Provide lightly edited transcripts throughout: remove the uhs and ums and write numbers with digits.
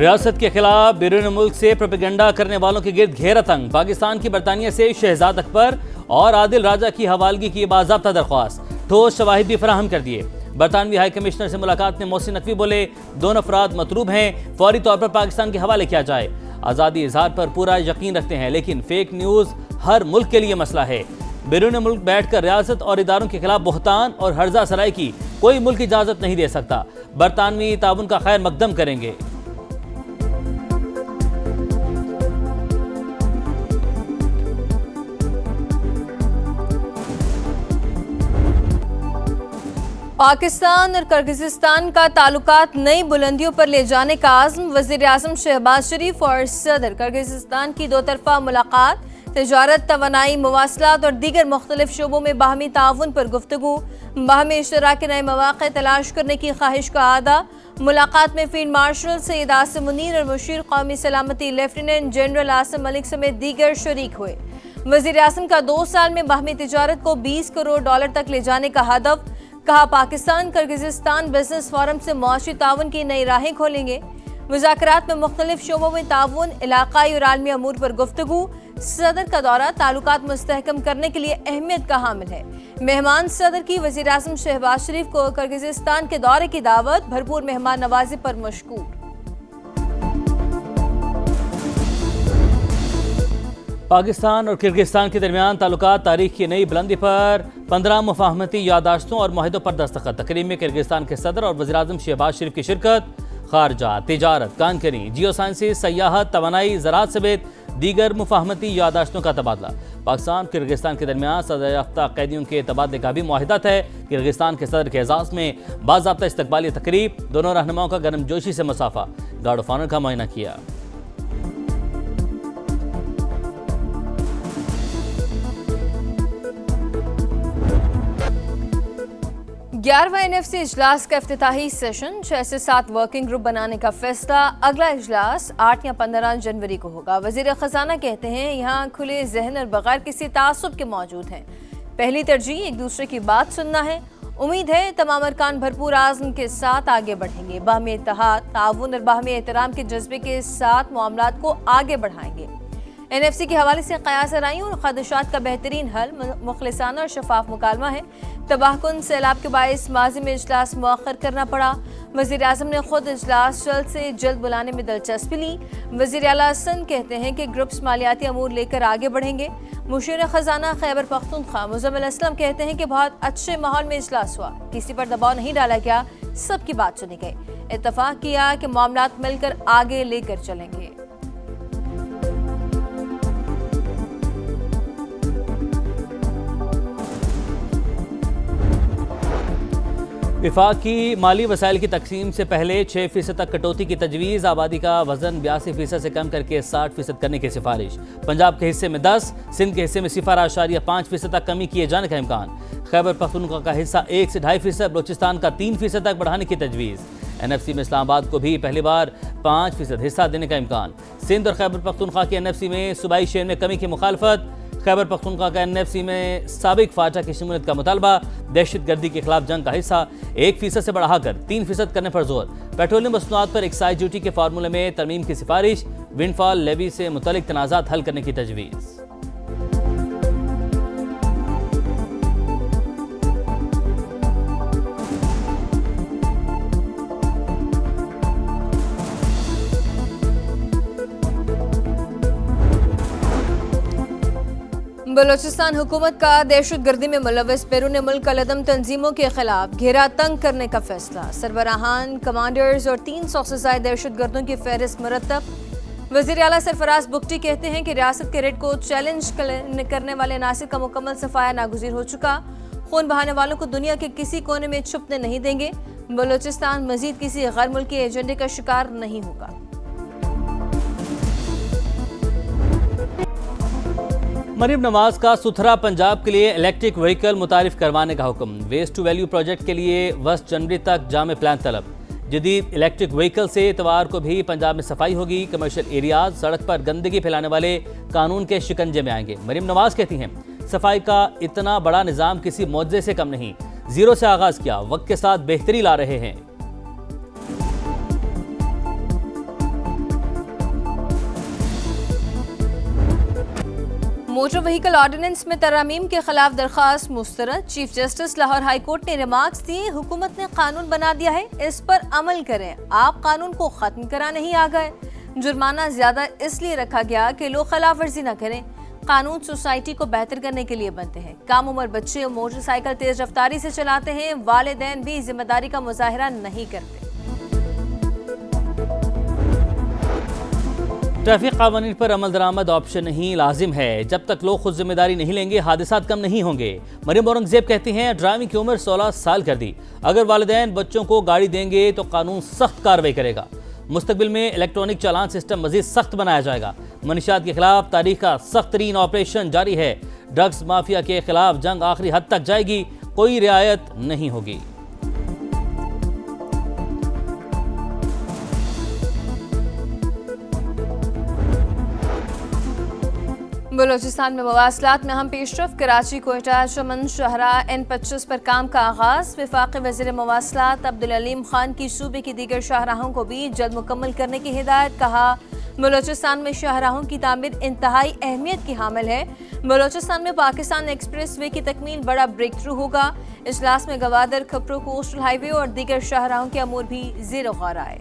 रियासत के खिलाफ बैरून मुल्क से प्रोपेगेंडा करने वालों के गिर्द घेरा तंग। पाकिस्तान की बरतानिया से शहजाद अकबर और आदिल राजा की हवालगी की बाज़ाब्ता दरख्वास्त, ठोस शवाहिद भी फराहम कर दिए। बरतानवी हाई कमिश्नर से मुलाकात में मोहसिन नकवी बोले, दोनों अफराद मतलूब हैं, फौरी तौर पर पाकिस्तान के हवाले किया जाए। आज़ादी इजहार पर पूरा यकीन रखते हैं, लेकिन फेक न्यूज़ हर मुल्क के लिए मसला है। बैरून मुल्क बैठकर रियासत और इदारों के खिलाफ बुहतान और हर्जा सराय की कोई मुल्क इजाज़त नहीं दे सकता। बरतानवी ताउन का खैर मकदम करेंगे। पाकिस्तान और किर्गिस्तान का ताल्लुकात नई बुलंदियों पर ले जाने का आज़म। वज़ीर आज़म शहबाज शरीफ और सदर किर्गिस्तान की दो तरफा मुलाकात, तिजारत, तवानाई, मवासलात और दीगर मुख्तलिफ शोबों में बाहमी ताउन पर गुफ्तगू, बाहमी इश्तराक के नए मौक़े तलाश करने की ख्वाहिश का आदा। मुलाकात में फील्ड मार्शल सैयद आसिम मुनीर और मुशीर कौमी सलामती लेफ्टिनेंट जनरल आसिम मलिक समेत दीगर शरीक हुए। वज़ीर आज़म का 2 साल में बाहमी तिजारत को $20 करोड़ तक ले जाने का हदफ। कहा, पाकिस्तान किर्गिस्तान बिजनेस फोरम से मुआशी ताउन की नई राहें खोलेंगे। मुज़ाकरात में मुख्तलिफ शोबों में ताउन, इलाकाई और आलमी अमूर पर गुफ्तगू। सदर का दौरा ताल्लुकात मुस्तहकम करने के लिए अहमियत का हामिल है। मेहमान सदर की वज़ीर आज़म शहबाज शरीफ को किर्गिस्तान के दौरे की दावत, भरपूर मेहमान नवाजी पर मशकूर। पाकिस्तान और किर्गिस्तान के दरमियान ताल्लुकात तारीख की नई बुलंदी पर 15 मुफाहमती यादाश्तों और मुआहदों पर दस्तखत। तकरीब में किर्गिस्तान के सदर और वज़ीर आज़म शहबाज शरीफ की शिरकत। खारजा, तिजारत, कानकनी, जियो साइंसिस, सयाहत, तवानाई, ज़राअत समेत दीगर मुफाहमती यादाश्तों का तबादला। पाकिस्तान किर्गिस्तान के दरमियान सजा याफ्ता कैदियों के तबादले का भी मुआहिदा है। किर्गिस्तान के सदर के एजाज़ में बाज़ाब्ता इस्तकबाली तकरीब, दोनों रहनुमाओं का गर्मजोशी से मुसाफा, गार्ड ऑफ ऑनर का मुआयना किया। 11वां NFC इजलास का इफ्तिताही सेशन, 6 से 7 वर्किंग ग्रुप बनाने का फैसला। अगला इजलास 8 या 15 जनवरी को होगा। वज़ीर ख़जाना कहते हैं, यहाँ खुले जहन और बगैर किसी तासुब के मौजूद हैं। पहली तरजीह एक दूसरे की बात सुनना है। उम्मीद है तमाम अरकान भरपूर आज़म के साथ आगे बढ़ेंगे, बाहमी इत्तेहाद, ताउन और बाहमी एहतराम के जज्बे के साथ मामलात को आगे बढ़ाएंगे। NFC के हवाले से क़यास आराइयों और ख़दशात का बेहतरीन हल मुखलिसाना और शफाफ मुकालमा है। तबाहकुन सैलाब के बायस माजी में इजलास मुअख्खर करना पड़ा। वज़ीर आज़म ने खुद इजलास जल्द से जल्द बुलाने में दिलचस्पी ली। वज़ीर आला हसन कहते हैं कि ग्रुप्स मालियाती अमूर लेकर आगे बढ़ेंगे। मुशीर ख़जाना खैबर पख्तूनख्वा मुज़म्मिल असलम कहते हैं कि बहुत अच्छे माहौल में इजलास हुआ, किसी पर दबाव नहीं डाला गया, सबकी बात सुनी गई। इत्तफाक किया कि मामलात मिलकर आगे लेकर चलेंगे। विफाकी माली वसाइल की तकसीम से पहले 6% तक कटौती की तजवीज़। आबादी का वजन 82% से कम करके 60% करने की सिफारिश। पंजाब के हिस्से में 10, सिंध के हिस्से में 0.5% तक कमी किए जाने का इम्कान। खैबर पख्तूनख्वा का हिस्सा 1 से 2.5%, बलोचिस्तान का 3% तक बढ़ाने की तजवीज़। NFC में इस्लामाबाद को भी पहली बार 5% हिस्सा देने का इम्कान। सिंध और खैबर पख्तूनख्वा की NFC में सूबाई शेयर में कमी की मुखालफत। खैबर पख्तूनख्वा का NFC में साबिक फाटा की शमूलियत का मुतालबा। दहशतगर्दी के खिलाफ जंग का हिस्सा 1% से बढ़ाकर 3% करने पर जोर। पेट्रोलियम मसनूआत पर एक्साइज ड्यूटी के फार्मूले में तरमीम की सिफारिश। विंडफॉल लेवी से मुतल्लिक तनाज़ात हल करने की तजवीज़। बलोचिस्तान हुकूमत का दहशतगर्दी में मुलव्वस बैरून मुल्क कलदम तंजीमों के खिलाफ घेरा तंग करने का फैसला। सरबराहान, कमांडर्स और 300 से ज़ायद दहशतगर्दों की फहरिस्त मुरतब। वज़ीर आला सरफराज बुगटी कहते हैं कि रियासत के रेड को चैलेंज करने वाले नासिर का मुकम्मल सफाया नागुज़ीर हो चुका। खून बहाने वालों को दुनिया के किसी कोने में छुपने नहीं देंगे। बलोचिस्तान मजीद किसी गैर मुल्की एजेंडे का शिकार नहीं होगा। मरीम नवाज का सुथरा पंजाब के लिए इलेक्ट्रिक व्हीकल मुतारिफ करवाने का हुक्म। वेस्ट टू वैल्यू प्रोजेक्ट के लिए 1 जनवरी तक जामे प्लान तलब। जदीद इलेक्ट्रिक व्हीकल से इतवार को भी पंजाब में सफाई होगी। कमर्शियल एरियाज, सड़क पर गंदगी फैलाने वाले कानून के शिकंजे में आएंगे। मरीम नवाज कहती हैं, सफाई का इतना बड़ा निज़ाम किसी मौजे से कम नहीं। जीरो से आगाज किया, वक्त के साथ बेहतरी ला रहे हैं। मोटर व्हीकल ऑर्डिनेंस में तरमीम के खिलाफ दरखास्त मुस्तरद। Chief justice Lahore high court ने रिमार्क्स दिए, हुकूमत ने कानून बना दिया है, इस पर अमल करें, आप कानून को खत्म करा नहीं आ गए। जुर्माना ज्यादा इसलिए रखा गया कि लोग खिलाफ वर्जी न करें। कानून सोसाइटी को बेहतर करने के लिए बनते हैं। कम उम्र बच्चे मोटरसाइकिल तेज रफ्तारी से चलाते हैं, वालिदैन भी जिम्मेदारी का मुजाहिरा नहीं करते। ट्रैफिक कानून पर अमल दरामद ऑप्शन नहीं, लाजिम है। जब तक लोग खुद जिम्मेदारी नहीं लेंगे हादसात कम नहीं होंगे। मरियम औरंगजेब कहती हैं, ड्राइविंग की उम्र 16 साल कर दी। अगर वालिदैन बच्चों को गाड़ी देंगे तो कानून सख्त कार्रवाई करेगा। मुस्तकबिल में इलेक्ट्रॉनिक चालान सिस्टम मजीद सख्त बनाया जाएगा। मनशियात के खिलाफ तारीख का सख्त तरीन ऑपरेशन जारी है। ड्रग्स माफिया के खिलाफ जंग आखिरी हद तक जाएगी, कोई रियायत नहीं होगी। बलोचिस्तान में मवासलात में अहम पेशरफ। कराची कोयटा चमन शाहराह N25 पर काम का आगाज। वफाकी वज़ीर मवासलात अब्दुल अलीम खान की सूबे की दीगर शाहराहों को भी जल्द मुकम्मल करने की हिदायत। कहा, बलोचिस्तान में शाहराहों की तामीर इंतहाई अहमियत की हामिल है। बलोचिस्तान में पाकिस्तान एक्सप्रेस वे की तकमील बड़ा ब्रेक थ्रू होगा। इजलास में गवादर, खपरू, कोस्टल हाईवे और दीगर शाहराहों के अमूर भी ज़ेर गौर आए।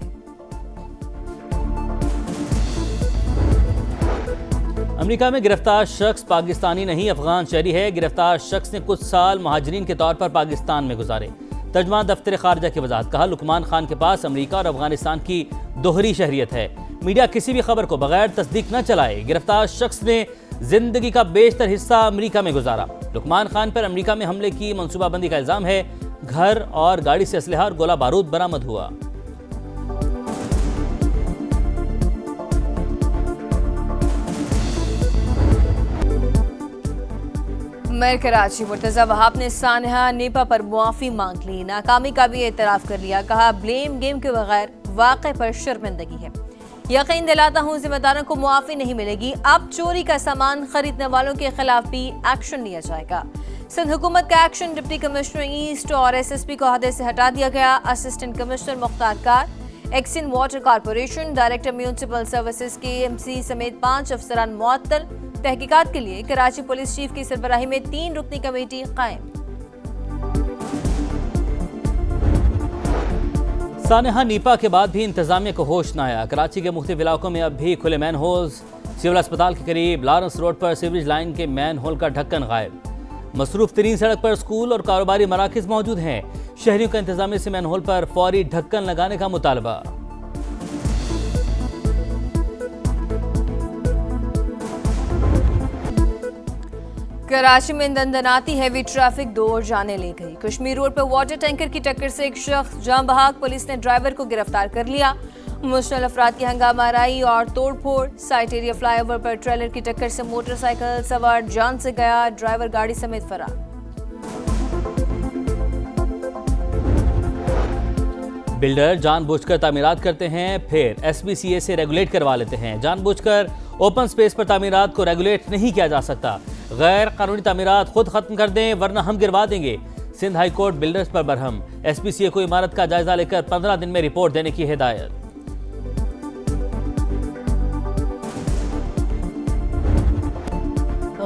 अमेरिका में गिरफ्तार शख्स पाकिस्तानी नहीं अफगान शहरी है। गिरफ्तार शख्स ने कुछ साल महाजरीन के तौर पर पाकिस्तान में गुजारे। तर्जमान दफ्तर खारजा की वजाहत। कहा, लुकमान खान के पास अमेरिका और अफगानिस्तान की दोहरी शहरियत है। मीडिया किसी भी खबर को बगैर तस्दीक न चलाए। गिरफ्तार शख्स ने जिंदगी का बेशतर हिस्सा अमेरिका में गुजारा। लुकमान खान पर अमेरिका में हमले की मनसूबाबंदी का इल्जाम है। घर और गाड़ी से असलहा और गोला बारूद बरामद हुआ। मेयर कराची मुर्तजा वहाब ने सानहा नीपा पर मुआफी मांग ली। नाकामी का भी एतराफ कर लिया। कहा, ब्लेम गेम के बगैर वाक़े पर शर्मिंदगी है। यकीन दिलाता हूँ जिम्मेदारों को मुआफी नहीं मिलेगी। अब चोरी का सामान खरीदने वालों के खिलाफ भी एक्शन लिया जाएगा। सिंध हुकूमत का एक्शन। डिप्टी कमिश्नर ईस्ट और SSP को ओहदे से हटा दिया गया। असिस्टेंट कमिश्नर मुख्तार कार, XEN water corporation, director municipal services KMC समेत 5 अफसरान मुअत्तल। तहकीकात के लिए कराची पुलिस चीफ की सरबराही में 3 रुकनी कमेटी कायम। सानहा नीपा के बाद भी इंतजामिया को होश न आया। कराची के मुख्तलिफ इलाकों में अब भी खुले मैन होल्स। सिविल अस्पताल के करीब लॉरेंस रोड पर सीवरेज लाइन के मैन होल का ढक्कन गायब। मसरूफ तरीन सड़क पर स्कूल और कारोबारी मराकज मौजूद हैं। शहरियों का इंतजामिया से मैन होल पर फौरी ढक्कन लगाने का मुतालबा। कराची में दंदनाती हैवी ट्रैफिक 2 और जाने ले गई। कश्मीर रोड पर वाटर टैंकर की टक्कर से एक शख्स जान बहक। पुलिस ने ड्राइवर को गिरफ्तार कर लिया। मुश्तल अफराद की हंगामाराई और तोड़फोड़। साइट एरिया फ्लाईओवर पर ट्रेलर की टक्कर से मोटरसाइकिल सवार जान से गया, ड्राइवर गाड़ी समेत फरार। बिल्डर जानबूझकर तामीरात करते हैं, फिर SBCA से रेगुलेट करवा लेते हैं। जानबूझकर ओपन स्पेस पर तामीरात को रेगुलेट नहीं किया जा सकता। गैर कानूनी तामीरात खुद खत्म कर दें वरना हम गिरवा देंगे। सिंध हाई कोर्ट बिल्डर्स पर बरहम। SBCA को इमारत का जायजा लेकर 15 दिन में रिपोर्ट देने की हिदायत।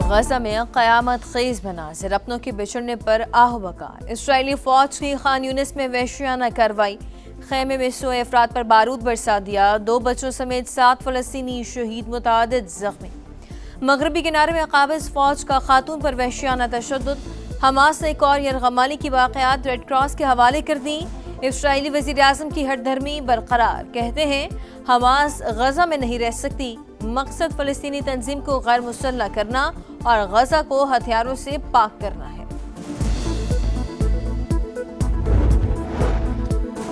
गजा में क़यामत ख़ेज़ मनाज़िर। अपनों के बिछड़ने पर आहो बका। इस्राएली फ़ौज की खान यूनिस में वहशियाना कार्रवाई। खेमे में सोए अफराद पर बारूद बरसा दिया। 2 बच्चों समेत 7 फ़लस्तीनी शहीद, मुतादिद ज़ख्मी। मगरबी किनारे में काबिज़ फ़ौज का खातून पर वहशियाना तशद्दुद। हमास ने एक और यरगमाली की वाक़यात रेड क्रॉस के हवाले कर दी। इस्राएली वज़ीर आज़म की हठधर्मी बरकरार। कहते हैं, हमास गजा में नहीं रह सकती। मकसद फ़लस्तीनी तंजीम को गैर मुसल्लह करना और गजा को हथियारों से पाक करना है।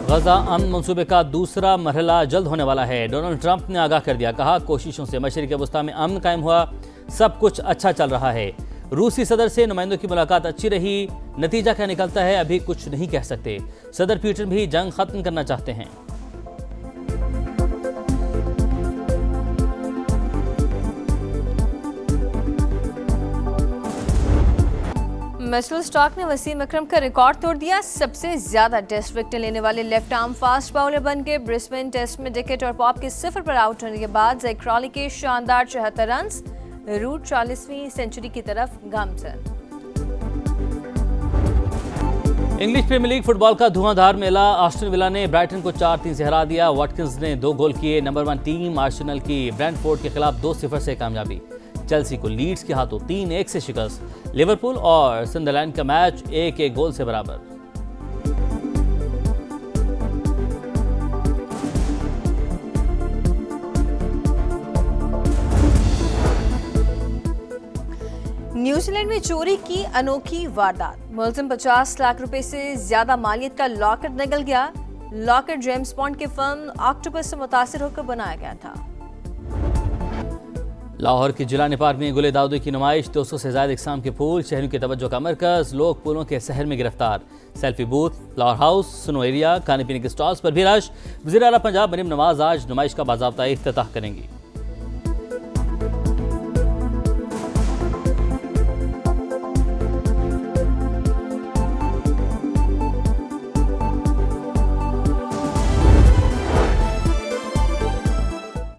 गजा अमन मंसूबे का दूसरा मरहला जल्द होने वाला है। डोनाल्ड ट्रंप ने आगाह कर दिया। कहा, कोशिशों से मशरिक़ वस्ता में अमन कायम हुआ, सब कुछ अच्छा चल रहा है। रूसी सदर से नुमाइंदों की मुलाकात अच्छी रही। नतीजा क्या निकलता है अभी कुछ नहीं कह सकते। सदर पुतिन भी जंग खत्म करना चाहते हैं। मिचेल स्टार्क ने वसीम अकरम का रिकॉर्ड तोड़ दिया। सबसे ज्यादा टेस्ट विकेट लेने वाले लेफ्ट आर्म फास्ट बॉलर बन के ब्रिस्बेन टेस्ट में डिकेट और पॉप के 0 पर आउट होने के बाद जैक क्रॉली के शानदार 74 रन। रूट 40वीं सेंचुरी की तरफ गामजन। इंग्लिश प्रीमियर लीग फुटबॉल का धुआंधार मेला। आस्टन विला ने ब्राइटन को 4-3 से हरा दिया। वॉटकिंस ने 2 गोल किए। नंबर 1 टीम आर्सेनल की ब्रेंटफोर्ड के खिलाफ 2-0 से कामयाबी। चेल्सी को लीड्स के हाथों 3-1 से शिकस्त। लिवरपूल और सनडरलैंड का मैच 1-1 गोल से बराबर। न्यूजीलैंड में चोरी की अनोखी वारदात। मुलजिम 50 लाख रुपए से ज्यादा मालियत का लॉकेट निकल गया। लॉकेट जेम्स बॉन्ड की फिल्म ऑक्टोपस से मुतासिर होकर बनाया गया था। लाहौर के जिलानी पार्क में गुले दाऊदी की नुमाइश। 200 से ज्यादा इकसाम के फूल शहरों की तवज्जो का मरकज। लोग फूलों के शहर में गिरफ्तार। Selfie booth, flower house, snow area, खाने पीने के स्टॉल्स पर भी रश। वज़ीर आला पंजाब मरीम नवाज आज नुमाइश का बाज़ाब्ता इफ्तिताह करेंगी।